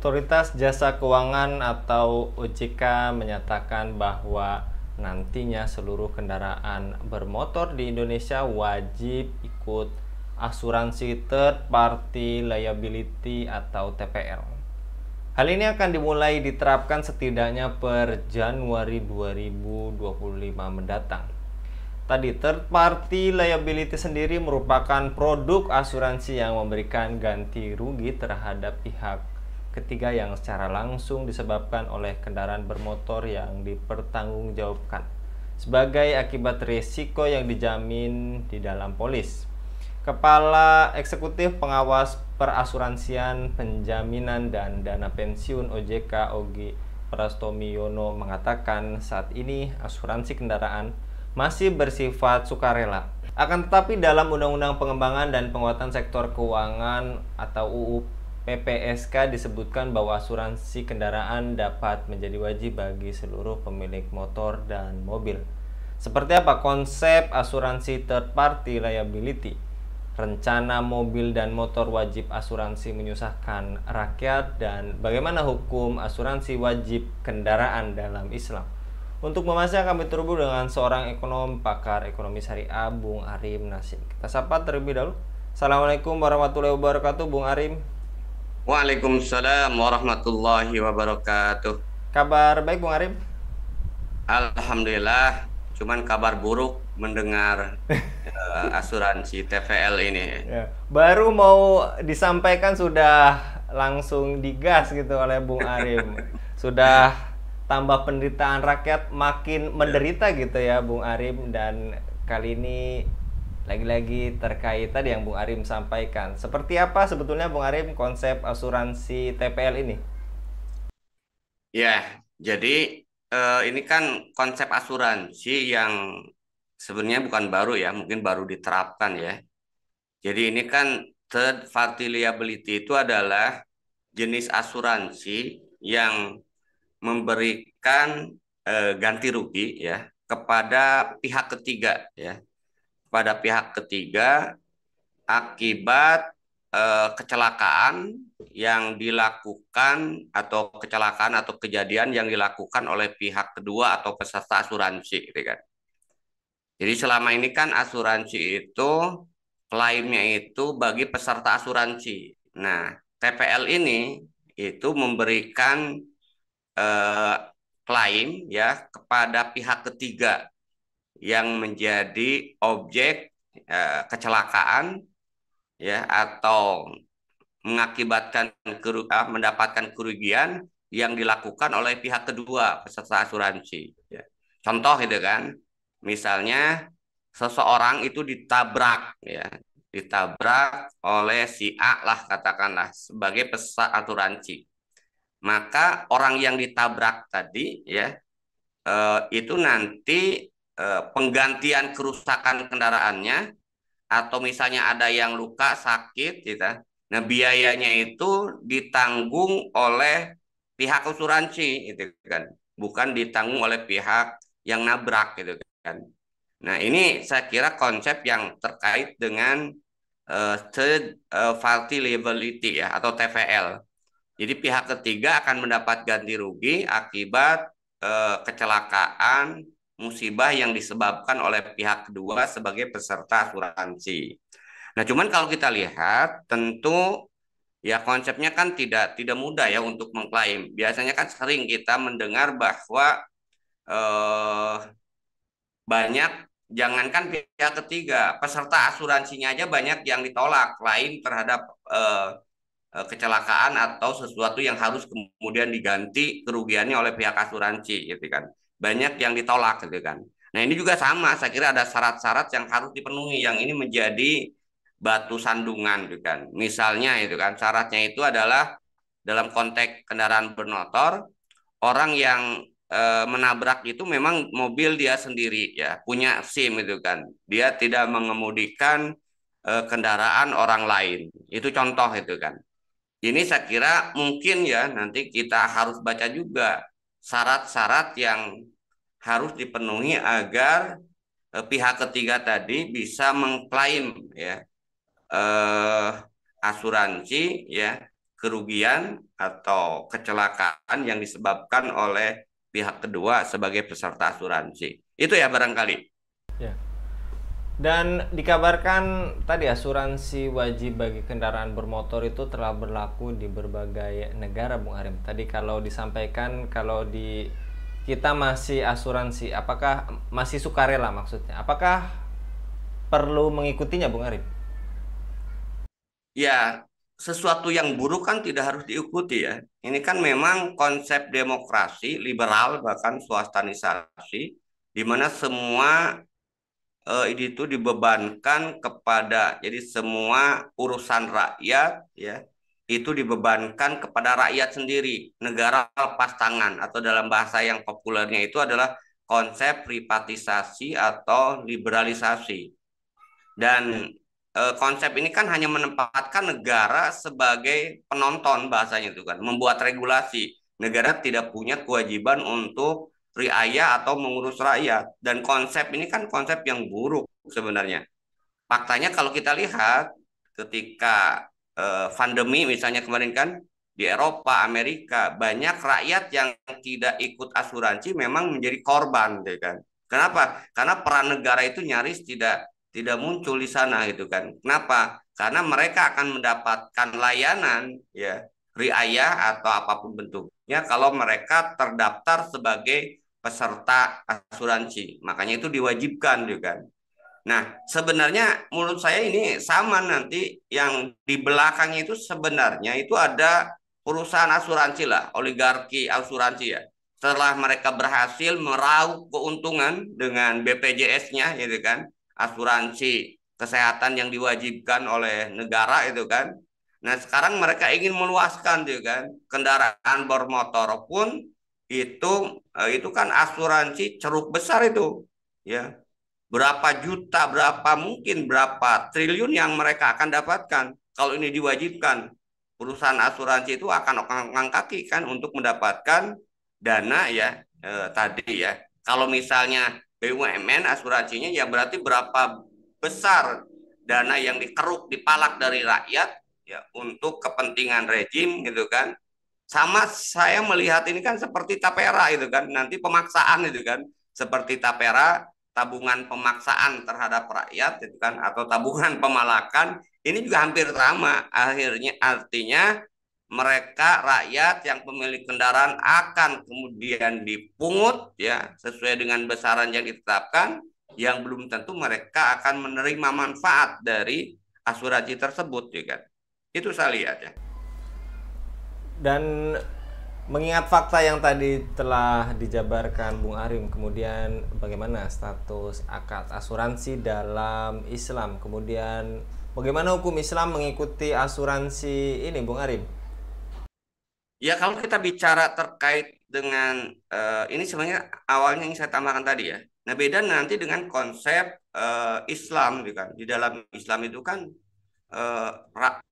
Otoritas Jasa Keuangan atau OJK menyatakan bahwa nantinya seluruh kendaraan bermotor di Indonesia wajib ikut asuransi third party liability atau TPL. Hal ini akan dimulai diterapkan setidaknya per Januari 2025 mendatang. Tadi, third party liability sendiri merupakan produk asuransi yang memberikan ganti rugi terhadap pihak ketiga yang secara langsung disebabkan oleh kendaraan bermotor yang dipertanggungjawabkan sebagai akibat risiko yang dijamin di dalam polis. Kepala Eksekutif Pengawas Perasuransian, Penjaminan dan Dana Pensiun OJK Ogi Prastomiyono mengatakan saat ini asuransi kendaraan masih bersifat sukarela. Akan tetapi dalam Undang-Undang Pengembangan dan Penguatan Sektor Keuangan atau UU PPSK disebutkan bahwa asuransi kendaraan dapat menjadi wajib bagi seluruh pemilik motor dan mobil. Seperti apa konsep asuransi third party liability? Rencana mobil dan motor wajib asuransi menyusahkan rakyat, dan bagaimana hukum asuransi wajib kendaraan dalam Islam? Untuk membahasnya kami terhubung dengan seorang ekonom pakar ekonomi syariah, Bung Arim Nasim. Kita sapa terlebih dahulu. Assalamualaikum warahmatullahi wabarakatuh, Bung Arim. Waalaikumsalam warahmatullahi wabarakatuh. Kabar baik, Bung Arim? Alhamdulillah, cuman kabar buruk mendengar asuransi TVL ini. Ya, baru mau disampaikan sudah langsung digas gitu oleh Bung Arim. Sudah tambah penderitaan rakyat makin menderita gitu ya, Bung Arim. Dan kali ini lagi-lagi terkait tadi yang Bung Arim sampaikan. Seperti apa sebetulnya Bung Arim konsep asuransi TPL ini? Ya, jadi ini kan konsep asuransi yang sebenarnya bukan baru ya, mungkin baru diterapkan ya. Jadi ini kan third party liability itu adalah jenis asuransi yang memberikan ganti rugi ya kepada pihak ketiga ya, pada pihak ketiga akibat kecelakaan yang dilakukan atau kecelakaan atau kejadian yang dilakukan oleh pihak kedua atau peserta asuransi gitu kan. Jadi selama ini kan asuransi itu klaimnya itu bagi peserta asuransi. Nah, TPL ini itu memberikan eh, klaim ya kepada pihak ketiga yang menjadi objek kecelakaan ya atau mengakibatkan mendapatkan kerugian yang dilakukan oleh pihak kedua peserta asuransi. Ya. Contoh itu kan, misalnya seseorang itu ditabrak ya, ditabrak oleh si A lah katakanlah sebagai peserta asuransi. Maka orang yang ditabrak tadi ya itu nanti penggantian kerusakan kendaraannya atau misalnya ada yang luka sakit gitu. Nah, biayanya itu ditanggung oleh pihak asuransi gitu kan. Bukan ditanggung oleh pihak yang nabrak gitu kan. Nah, ini saya kira konsep yang terkait dengan third party liability ya atau TVL. Jadi pihak ketiga akan mendapat ganti rugi akibat kecelakaan musibah yang disebabkan oleh pihak kedua sebagai peserta asuransi. Nah, cuman kalau kita lihat tentu ya konsepnya kan tidak mudah ya untuk mengklaim. Biasanya kan sering kita mendengar bahwa eh, banyak jangankan pihak ketiga, peserta asuransinya aja banyak yang ditolak klaim terhadap kecelakaan atau sesuatu yang harus kemudian diganti kerugiannya oleh pihak asuransi gitu kan. Banyak yang ditolak gitu kan. Nah, ini juga sama, saya kira ada syarat-syarat yang harus dipenuhi yang ini menjadi batu sandungan gitu kan. Misalnya itu kan syaratnya itu adalah dalam konteks kendaraan bermotor, orang yang menabrak itu memang mobil dia sendiri ya, punya SIM itu kan. Dia tidak mengemudikan kendaraan orang lain. Itu contoh itu kan. Ini saya kira mungkin ya nanti kita harus baca juga syarat-syarat yang harus dipenuhi agar pihak ketiga tadi bisa mengklaim ya eh, asuransi ya kerugian atau kecelakaan yang disebabkan oleh pihak kedua sebagai peserta asuransi. Itu ya barangkali. Ya. Dan dikabarkan tadi asuransi wajib bagi kendaraan bermotor itu telah berlaku di berbagai negara, Bung Arim. Tadi kalau disampaikan kalau di kita masih asuransi, apakah masih sukarela maksudnya? Apakah perlu mengikutinya, Bung Arim? Ya, sesuatu yang buruk kan tidak harus diikuti ya. Ini kan memang konsep demokrasi, liberal, bahkan swastanisasi, di mana semua ini itu dibebankan kepada, jadi semua urusan rakyat ya itu dibebankan kepada rakyat sendiri, negara lepas tangan, atau dalam bahasa yang populernya itu adalah konsep privatisasi atau liberalisasi. Dan konsep ini kan hanya menempatkan negara sebagai penonton, bahasanya itu kan, membuat regulasi. Negara tidak punya kewajiban untuk riaya atau mengurus rakyat. Dan konsep ini kan konsep yang buruk sebenarnya. Faktanya kalau kita lihat ketika pandemi misalnya kemarin kan di Eropa, Amerika, banyak rakyat yang tidak ikut asuransi memang menjadi korban, ya kan? Kenapa? Karena peran negara itu nyaris tidak muncul di sana gitu kan. Kenapa? Karena mereka akan mendapatkan layanan ya riayah atau apapun bentuknya kalau mereka terdaftar sebagai peserta asuransi. Makanya itu diwajibkan gitu kan. Nah, sebenarnya menurut saya ini sama nanti yang di belakangnya itu sebenarnya itu ada perusahaan asuransi lah, oligarki asuransi ya. Setelah mereka berhasil meraup keuntungan dengan BPJS-nya gitu kan, asuransi kesehatan yang diwajibkan oleh negara itu kan. Nah, sekarang mereka ingin meluaskan gitu kan, kendaraan bermotor pun itu kan asuransi ceruk besar itu ya, berapa juta, berapa mungkin berapa triliun yang mereka akan dapatkan kalau ini diwajibkan. Perusahaan asuransi itu akan angkat kaki kan untuk mendapatkan dana ya tadi ya. Kalau misalnya BUMN asuransinya ya berarti berapa besar dana yang dikeruk dipalak dari rakyat ya untuk kepentingan rejim gitu kan. Sama saya melihat ini kan seperti tapera itu kan, nanti pemaksaan itu kan, seperti tapera, tabungan pemaksaan terhadap rakyat itu kan, atau tabungan pemalakan, ini juga hampir sama. Akhirnya artinya mereka rakyat yang pemilik kendaraan akan kemudian dipungut ya sesuai dengan besaran yang ditetapkan, yang belum tentu mereka akan menerima manfaat dari asuransi tersebut juga. Itu saya lihat ya. Dan mengingat fakta yang tadi telah dijabarkan Bung Arim, kemudian bagaimana status akad asuransi dalam Islam? Kemudian bagaimana hukum Islam mengikuti asuransi ini, Bung Arim? Ya kalau kita bicara terkait dengan ini sebenarnya awalnya yang saya tambahkan tadi ya. Nah beda nanti dengan konsep Islam gitu kan. Di dalam Islam itu kan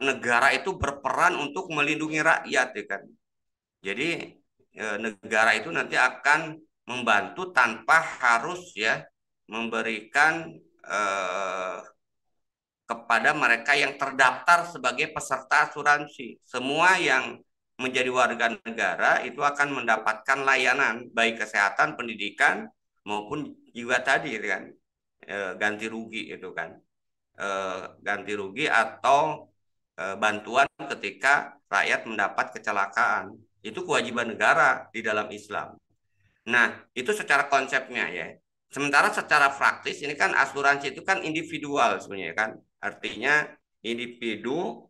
negara itu berperan untuk melindungi rakyat ya kan. Jadi negara itu nanti akan membantu tanpa harus ya memberikan kepada mereka yang terdaftar sebagai peserta asuransi. Semua yang menjadi warga negara itu akan mendapatkan layanan baik kesehatan, pendidikan maupun juga tadi kan ganti rugi itu kan. Ganti rugi atau bantuan ketika rakyat mendapat kecelakaan. Itu kewajiban negara di dalam Islam. Nah, itu secara konsepnya ya. Sementara secara praktis ini kan asuransi itu kan individual sebenarnya kan. Artinya individu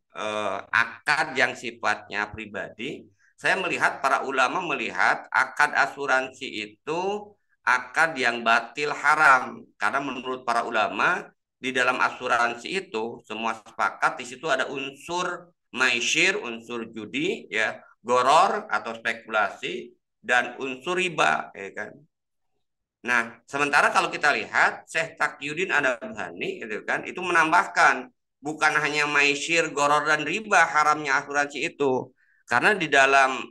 akad yang sifatnya pribadi. Saya melihat para ulama melihat akad asuransi itu akad yang batil haram. Karena menurut para ulama di dalam asuransi itu semua sepakat di situ ada unsur maisir, unsur judi ya, goror atau spekulasi dan unsur riba ya kan. Nah, sementara kalau kita lihat Syekh Taqiyuddin Adabhani itu kan itu menambahkan bukan hanya maisir, goror dan riba haramnya asuransi itu. Karena di dalam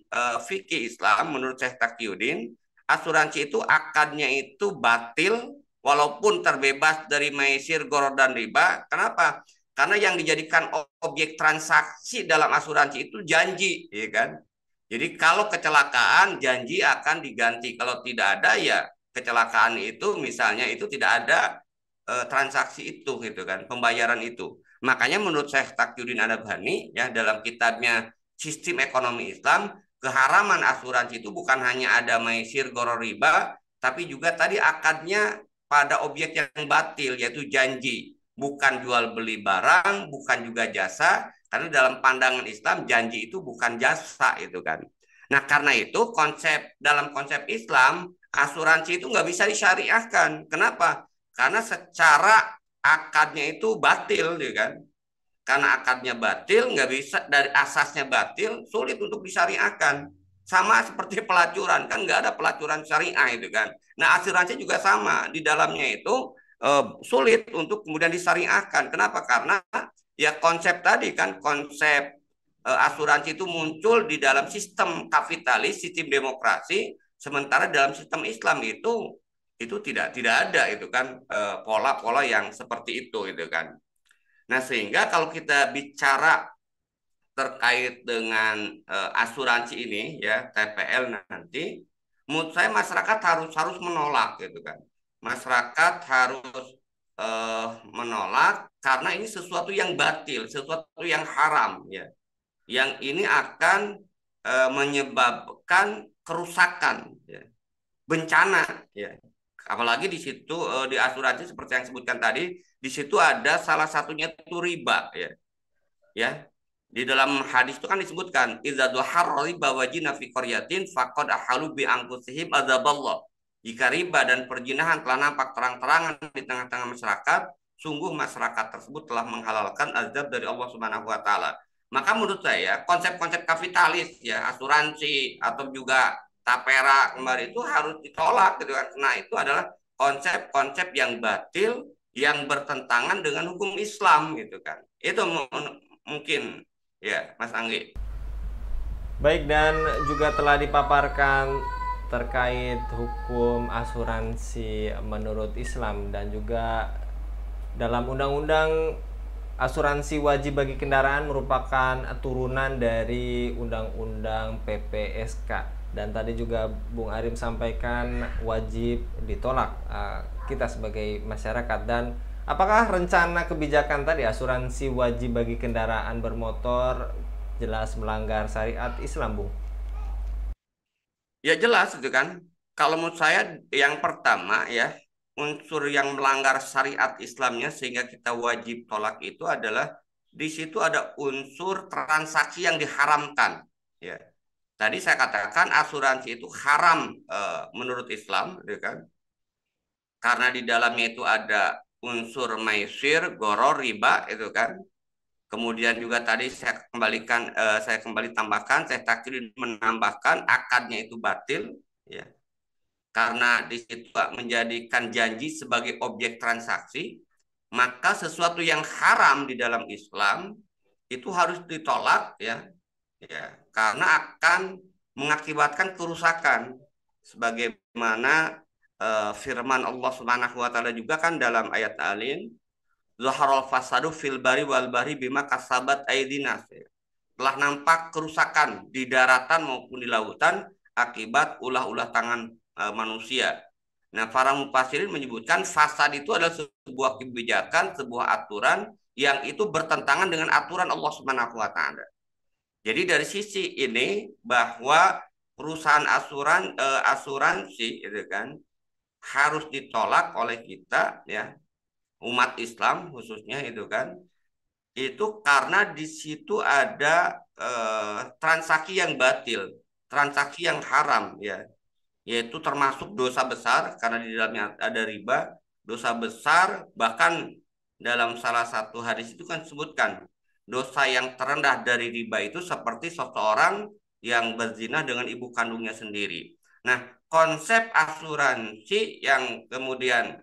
fikih Islam menurut Syekh Taqiyuddin asuransi itu akadnya itu batil walaupun terbebas dari maisir, goror dan riba. Kenapa? Karena yang dijadikan objek transaksi dalam asuransi itu janji, ya kan? Jadi kalau kecelakaan janji akan diganti. Kalau tidak ada ya kecelakaan itu misalnya itu tidak ada transaksi itu gitu kan, pembayaran itu. Makanya menurut Syekh Taqiyuddin An-Nabhani ya dalam kitabnya Sistem Ekonomi Islam, keharaman asuransi itu bukan hanya ada maisir gharar riba, tapi juga tadi akadnya pada objek yang batil yaitu janji, bukan jual beli barang, bukan juga jasa, karena dalam pandangan Islam janji itu bukan jasa itu kan. Nah karena itu dalam konsep Islam asuransi itu nggak bisa disyariahkan. Kenapa? Karena secara akadnya itu batil, ya kan? Karena akadnya batil, nggak bisa dari asasnya batil, sulit untuk disyariahkan. Sama seperti pelacuran, kan nggak ada pelacuran syariah itu kan. Nah asuransi juga sama, di dalamnya itu sulit untuk kemudian disyariahkan. Kenapa? Karena ya konsep tadi kan, konsep asuransi itu muncul di dalam sistem kapitalis, sistem demokrasi, sementara dalam sistem Islam itu tidak ada itu kan pola-pola yang seperti itu kan. Nah, sehingga kalau kita bicara terkait dengan asuransi ini ya TPL nanti, menurut saya masyarakat harus harus menolak gitu kan. Masyarakat harus menolak karena ini sesuatu yang batil, sesuatu yang haram ya. Yang ini akan menyebabkan kerusakan ya, bencana ya. Apalagi di situ di asuransi seperti yang sebutkan tadi, di situ ada salah satunya itu riba ya. Ya. Di dalam hadis itu kan disebutkan idza dhahar riba wajina fi qaryatin faqad ahalu bi anfusihim adzaballah. Jika riba dan perjinahan telah nampak terang-terangan di tengah-tengah masyarakat, sungguh masyarakat tersebut telah menghalalkan azab dari Allah Subhanahu wa taala. Maka menurut saya konsep-konsep kapitalis ya, asuransi atau juga tapera kemarin itu harus ditolak gitu kan. Nah, itu adalah konsep-konsep yang batil yang bertentangan dengan hukum Islam gitu kan. Itu mungkin ya, Mas Anggi. Baik, dan juga telah dipaparkan terkait hukum asuransi menurut Islam dan juga dalam undang-undang asuransi wajib bagi kendaraan merupakan turunan dari undang-undang PPSK, dan tadi juga Bung Arim sampaikan wajib ditolak kita sebagai masyarakat. Dan apakah rencana kebijakan tadi asuransi wajib bagi kendaraan bermotor jelas melanggar syariat Islam, Bung? Ya jelas itu kan. Kalau menurut saya yang pertama ya, unsur yang melanggar syariat Islamnya sehingga kita wajib tolak itu adalah di situ ada unsur transaksi yang diharamkan. Ya. Tadi saya katakan asuransi itu haram menurut Islam, ya kan? Karena di dalamnya itu ada unsur maisir, goror, riba, itu kan. Kemudian juga tadi saya kembali tambahkan, saya takdir menambahkan akadnya itu batil, ya. Karena di situ menjadikan janji sebagai objek transaksi, maka sesuatu yang haram di dalam Islam itu harus ditolak, ya, ya, karena akan mengakibatkan kerusakan, sebagaimana firman Allah Subhanahu wa taala juga kan dalam ayat Alin, zaharal fasadu fil bari wal bari bima kasabat aidinas. Telah nampak kerusakan di daratan maupun di lautan akibat ulah-ulah tangan manusia. Nah, para mufassirin menyebutkan fasad itu adalah sebuah kebijakan, sebuah aturan yang itu bertentangan dengan aturan Allah Subhanahu wa taala. Jadi dari sisi ini bahwa perusahaan asuransi itu kan harus ditolak oleh kita ya, umat Islam khususnya itu kan, itu karena di situ ada transaksi yang batil, transaksi yang haram ya, yaitu termasuk dosa besar karena di dalamnya ada riba, dosa besar. Bahkan dalam salah satu hadis itu kan disebutkan dosa yang terendah dari riba itu seperti seseorang yang berzina dengan ibu kandungnya sendiri. Nah, konsep asuransi yang kemudian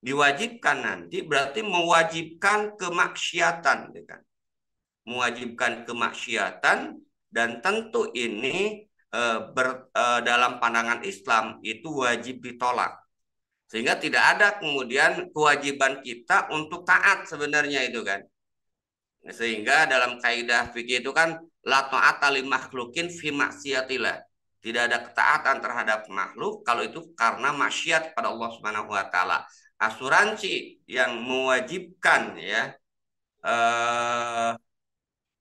diwajibkan nanti berarti mewajibkan kemaksiatan, kan? Mewajibkan kemaksiatan, dan tentu ini dalam pandangan Islam itu wajib ditolak. Sehingga tidak ada kemudian kewajiban kita untuk taat sebenarnya itu kan. Sehingga dalam kaidah fikih itu kan la ta'ata li makhlukin fi maksiatillah. Tidak ada ketaatan terhadap makhluk kalau itu karena maksiat pada Allah Subhanahu wa taala. Asuransi yang mewajibkan ya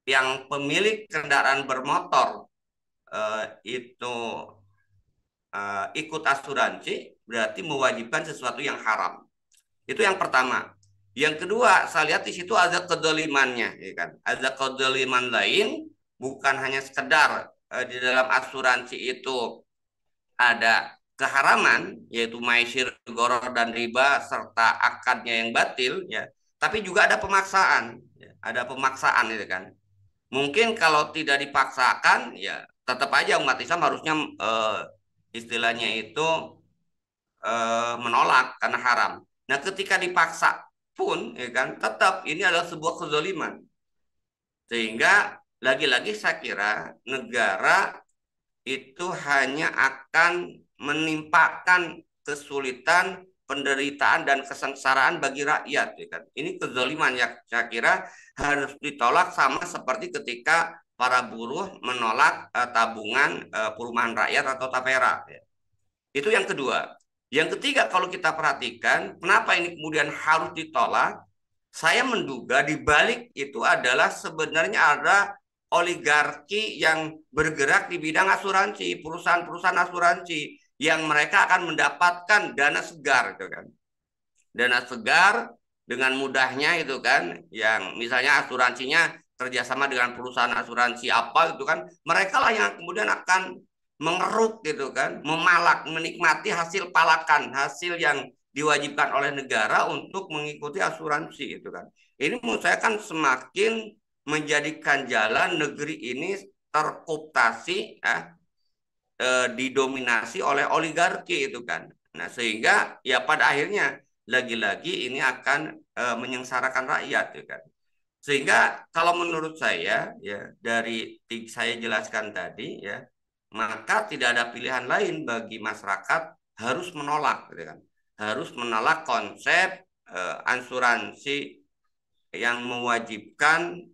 yang pemilik kendaraan bermotor itu ikut asuransi berarti mewajibkan sesuatu yang haram. Itu yang pertama. Yang kedua, saya lihat di situ ada kedolimannya, ya kan? Ada kedoliman lain, bukan hanya sekedar di dalam asuransi itu ada keharaman, yaitu maisir, goror, dan riba, serta akadnya yang batil, ya. Tapi juga ada pemaksaan, ya. Ada pemaksaan, itu kan. Mungkin kalau tidak dipaksakan, ya tetap aja umat Islam harusnya istilahnya itu menolak karena haram. Nah, ketika dipaksa pun, ya kan, tetap ini adalah sebuah kezaliman. Sehingga lagi-lagi saya kira negara itu hanya akan menimpakan kesulitan, penderitaan dan kesengsaraan bagi rakyat, ya kan. Ini kezaliman yang saya kira harus ditolak sama seperti ketika para buruh menolak tabungan perumahan rakyat atau tapera. Ya. Itu yang kedua. Yang ketiga, kalau kita perhatikan, kenapa ini kemudian harus ditolak? Saya menduga di balik itu adalah sebenarnya ada oligarki yang bergerak di bidang asuransi, perusahaan-perusahaan asuransi yang mereka akan mendapatkan dana segar, gitu kan. Dana segar dengan mudahnya itu kan, yang misalnya asuransinya kerjasama dengan perusahaan asuransi apa itu kan, mereka lah yang kemudian akan mengeruk gitu kan, memalak, menikmati hasil palakan, hasil yang diwajibkan oleh negara untuk mengikuti asuransi itu kan. Ini menurut saya kan semakin menjadikan jalan negeri ini terkooptasi ya, didominasi oleh oligarki itu kan. Nah, sehingga ya pada akhirnya lagi-lagi ini akan menyengsarakan rakyat itu kan. Sehingga kalau menurut saya ya dari saya jelaskan tadi ya, maka tidak ada pilihan lain bagi masyarakat harus menolak gitu kan. Harus menolak konsep asuransi yang mewajibkan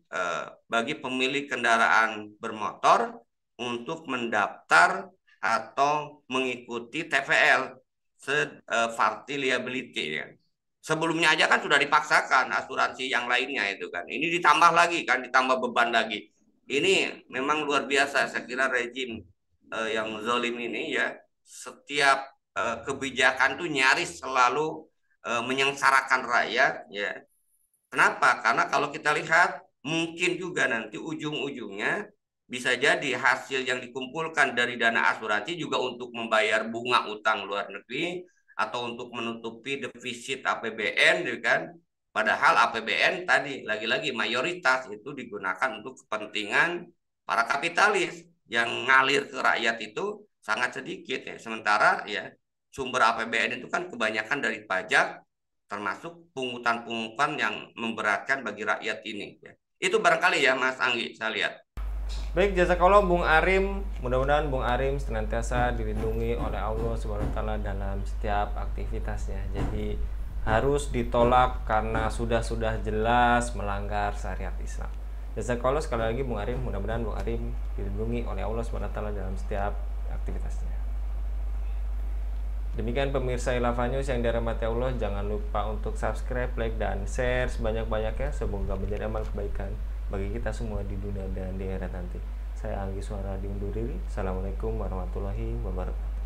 bagi pemilik kendaraan bermotor untuk mendaftar atau mengikuti TVL, third party liability ya. Sebelumnya aja kan sudah dipaksakan asuransi yang lainnya itu kan. Ini ditambah lagi kan, ditambah beban lagi. Ini memang luar biasa saya kira rejim yang zolim ini ya. Setiap kebijakan tuh nyaris selalu menyengsarakan rakyat ya. Kenapa? Karena kalau kita lihat mungkin juga nanti ujung-ujungnya bisa jadi hasil yang dikumpulkan dari dana asuransi juga untuk membayar bunga utang luar negeri atau untuk menutupi defisit APBN, kan? Padahal APBN tadi lagi-lagi mayoritas itu digunakan untuk kepentingan para kapitalis yang ngalir ke rakyat itu sangat sedikit ya. Sementara ya sumber APBN itu kan kebanyakan dari pajak termasuk pungutan-pungutan yang memberatkan bagi rakyat ini ya. Itu barangkali ya Mas Anggi saya lihat. Baik, jazakallah Bung Arim. Mudah-mudahan Bung Arim senantiasa dilindungi oleh Allah Subhanahu wa taala dalam setiap aktivitasnya. Jadi harus ditolak karena sudah jelas melanggar syariat Islam. Jazakallah sekali lagi Bung Arim. Mudah-mudahan Bung Arim dilindungi oleh Allah Subhanahu wa taala dalam setiap aktivitasnya. Demikian pemirsa Ilafah News yang dirahmati Allah, jangan lupa untuk subscribe, like, dan share sebanyak-banyaknya. Semoga menjadi amal kebaikan bagi kita semua di dunia dan di akhirat nanti. Saya Anggi Suara diundur diri. Assalamualaikum warahmatullahi wabarakatuh.